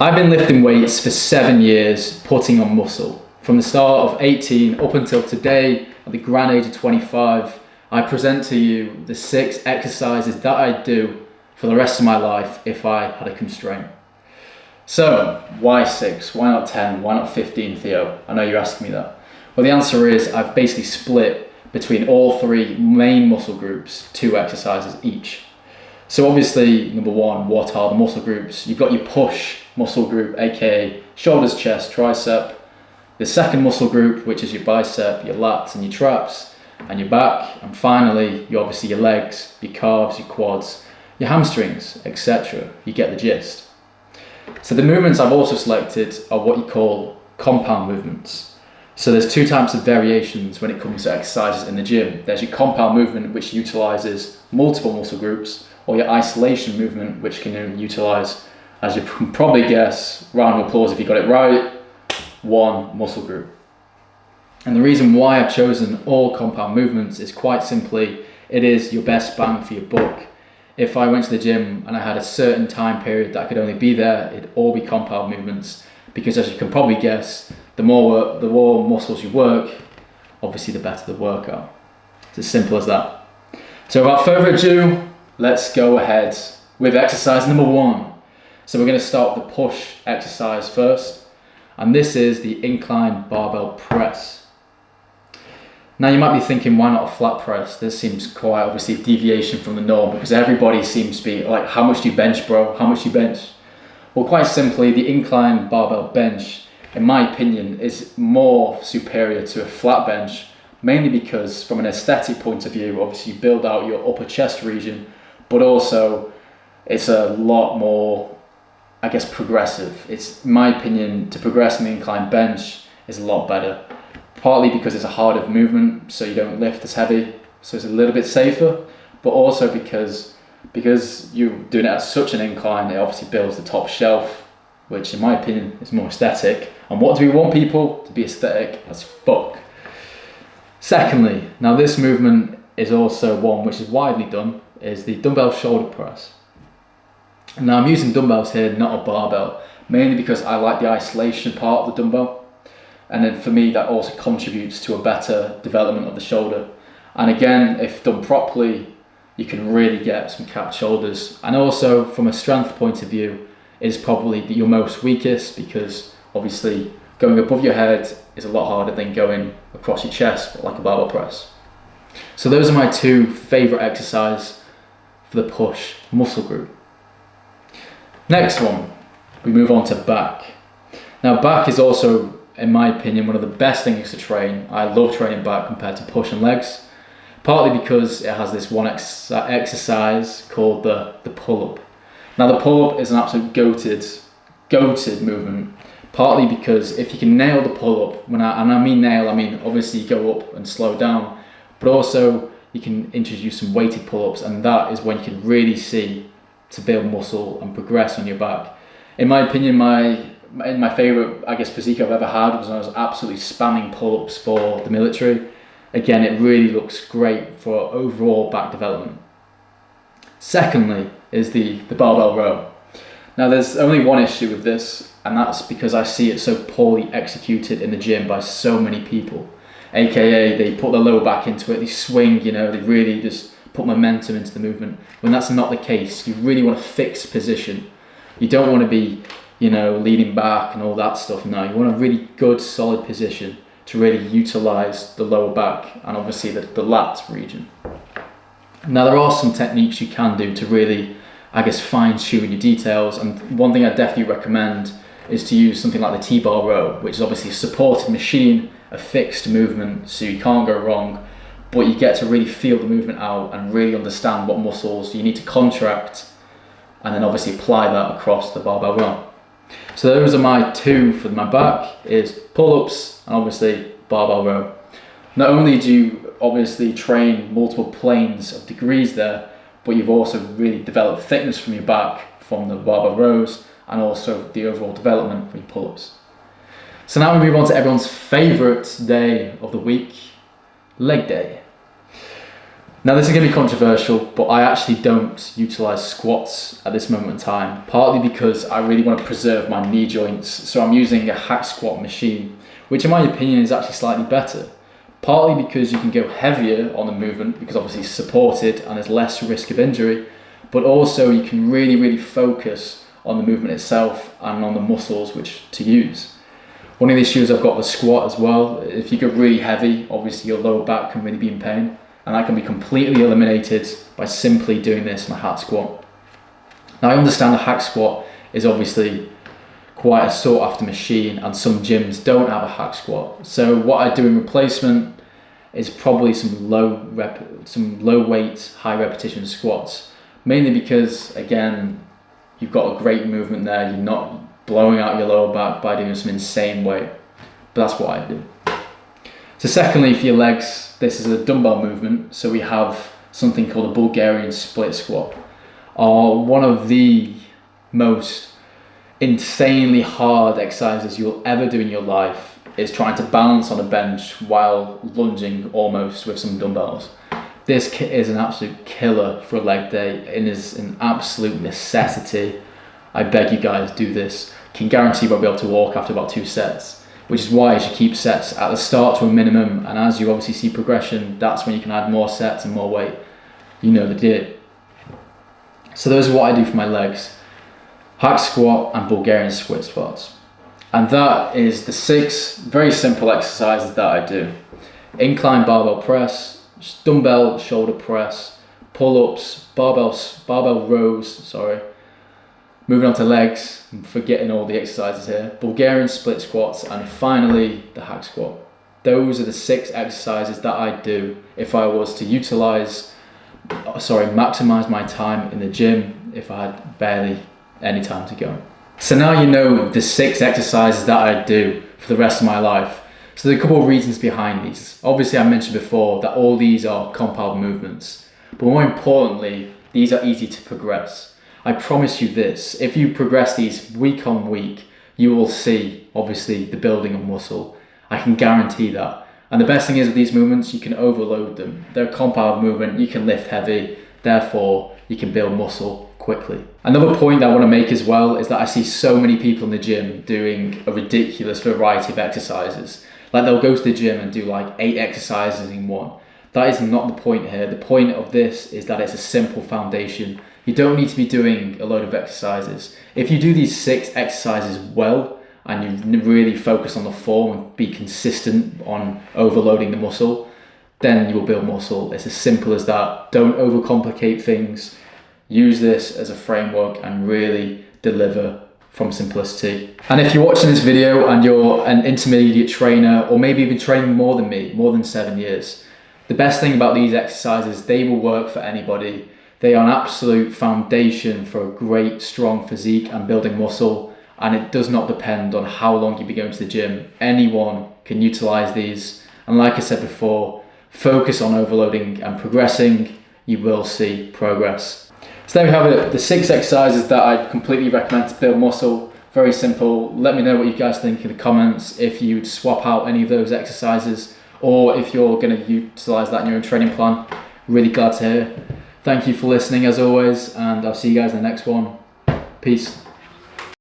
I've been lifting weights for 7 years, putting on muscle. From the start of 18 up until today, at the grand age of 25, I present to you the 6 exercises that I do for the rest of my life if I had a constraint. So, why 6? Why not 10? Why not 15, Theo? I know you're asking me that. Well, the answer is I've basically split between all 3 main muscle groups 2 exercises each. So obviously, number 1, what are the muscle groups? You've got your push muscle group, aka shoulders, chest, tricep. The second muscle group, which is your bicep, your lats and your traps, and your back. And finally, obviously your legs, your calves, your quads, your hamstrings, etc. You get the gist. So the movements I've also selected are what you call compound movements. So there's 2 types of variations when it comes to exercises in the gym. There's your compound movement, which utilizes multiple muscle groups, or your isolation movement, which can utilize, as you can probably guess, round of applause if you got it right, 1 muscle group. And the reason why I've chosen all compound movements is quite simply, it is your best bang for your buck. If I went to the gym and I had a certain time period that I could only be there, it'd all be compound movements, because as you can probably guess, the more muscles you work, obviously the better the workout. It's as simple as that. So without further ado, let's go ahead with exercise number 1. So we're going to start with the push exercise first, and this is the incline barbell press. Now you might be thinking, why not a flat press? This seems quite obviously a deviation from the norm, because everybody seems to be like, how much do you bench, bro? How much do you bench? Well, quite simply, the incline barbell bench, in my opinion, is more superior to a flat bench, mainly because from an aesthetic point of view, obviously you build out your upper chest region, but also it's a lot more, I guess, progressive. It's, in my opinion, to progress in the incline bench is a lot better. Partly because it's a harder movement, so you don't lift as heavy, so it's a little bit safer, but also because you're doing it at such an incline, it obviously builds the top shelf, which in my opinion is more aesthetic. And what do we want people? To be aesthetic as fuck. Secondly, now this movement is also one which is widely done, is the dumbbell shoulder press. Now I'm using dumbbells here, not a barbell, mainly because I like the isolation part of the dumbbell. And then for me, that also contributes to a better development of the shoulder. And again, if done properly, you can really get some capped shoulders. And also from a strength point of view, is probably your most weakest, because obviously going above your head is a lot harder than going across your chest like a barbell press. So those are my 2 favorite exercises for the push muscle group. Next one, we move on to back. Now back is also, in my opinion, one of the best things to train. I love training back compared to push and legs, partly because it has this one exercise called the pull-up. Now the pull-up is an absolute goated movement, partly because if you can nail the pull-up, and I mean nail, I mean obviously you go up and slow down, but also you can introduce some weighted pull-ups, and that is when you can really see to build muscle and progress on your back. In my opinion, my favourite, I guess, physique I've ever had was when I was absolutely spamming pull-ups for the military. Again, it really looks great for overall back development. Secondly is the barbell row. Now there's only one issue with this, and that's because I see it so poorly executed in the gym by so many people. AKA, they put their lower back into it, they swing, they really just put momentum into the movement, when that's not the case. You really want a fixed position. You don't want to be, leaning back and all that stuff. No, you want a really good solid position to really utilize the lower back and obviously the lat region. Now there are some techniques you can do to really, I guess, fine tune your details, and one thing I definitely recommend is to use something like the T-bar row, which is obviously a supported machine, a fixed movement, so you can't go wrong, but you get to really feel the movement out and really understand what muscles you need to contract, and then obviously apply that across the barbell row. So those are my 2 for my back, is pull-ups and obviously barbell row. Not only do you obviously train multiple planes of degrees there, but you've also really developed thickness from your back from the barbell rows, and also the overall development from your pull-ups. So now we move on to everyone's favourite day of the week, leg day. Now this is going to be controversial, but I actually don't utilize squats at this moment in time, partly because I really want to preserve my knee joints, so I'm using a hack squat machine, which in my opinion is actually slightly better. Partly because you can go heavier on the movement, because obviously it's supported and there's less risk of injury, but also you can really focus on the movement itself and on the muscles which to use. One of the issues I've got with squat as well, if you go really heavy, obviously your lower back can really be in pain, and that can be completely eliminated by simply doing this in a hack squat. Now I understand the hack squat is obviously quite a sought after machine, and some gyms don't have a hack squat. So what I do in replacement is probably some low weight, high repetition squats, mainly because again, you've got a great movement there. You're not blowing out your lower back by doing some insane weight, but that's what I do. So secondly, for your legs, this is a dumbbell movement. So we have something called a Bulgarian split squat, or one of the most insanely hard exercises you'll ever do in your life is trying to balance on a bench while lunging almost with some dumbbells. This is an absolute killer for a leg day. It is an absolute necessity. I beg you guys, do this. Can guarantee you won't be able to walk after about 2 sets, which is why you should keep sets at the start to a minimum, and as you obviously see progression, that's when you can add more sets and more weight. You know the deal. So those are what I do for my legs: hack squat and Bulgarian split squats. And that is the 6 very simple exercises that I do: incline barbell press, dumbbell shoulder press, pull-ups, barbell rows, moving on to legs, I'm forgetting all the exercises here, Bulgarian split squats, and finally the hack squat. Those are the 6 exercises that I do if I was to maximize my time in the gym if I had barely any time to go. So now you know the 6 exercises that I do for the rest of my life. So there are a couple of reasons behind these. Obviously I mentioned before that all these are compound movements, but more importantly, these are easy to progress. I promise you this, if you progress these week on week, you will see obviously the building of muscle. I can guarantee that. And the best thing is with these movements, you can overload them. They're a compound movement, you can lift heavy, therefore you can build muscle quickly. Another point that I want to make as well is that I see so many people in the gym doing a ridiculous variety of exercises. Like they'll go to the gym and do like 8 exercises in one. That is not the point here. The point of this is that it's a simple foundation. You don't need to be doing a load of exercises. If you do these 6 exercises well, and you really focus on the form and be consistent on overloading the muscle, then you will build muscle. It's as simple as that. Don't overcomplicate things. Use this as a framework and really deliver from simplicity. And if you're watching this video and you're an intermediate trainer, or maybe you've been training more than me, more than 7 years, the best thing about these exercises, they will work for anybody. They are an absolute foundation for a great, strong physique and building muscle. And it does not depend on how long you've been going to the gym. Anyone can utilize these. And like I said before, focus on overloading and progressing. You will see progress. So there we have it, the 6 exercises that I completely recommend to build muscle. Very simple. Let me know what you guys think in the comments, if you'd swap out any of those exercises, or if you're going to utilize that in your own training plan. Really glad to hear. Thank you for listening as always, and I'll see you guys in the next one. Peace.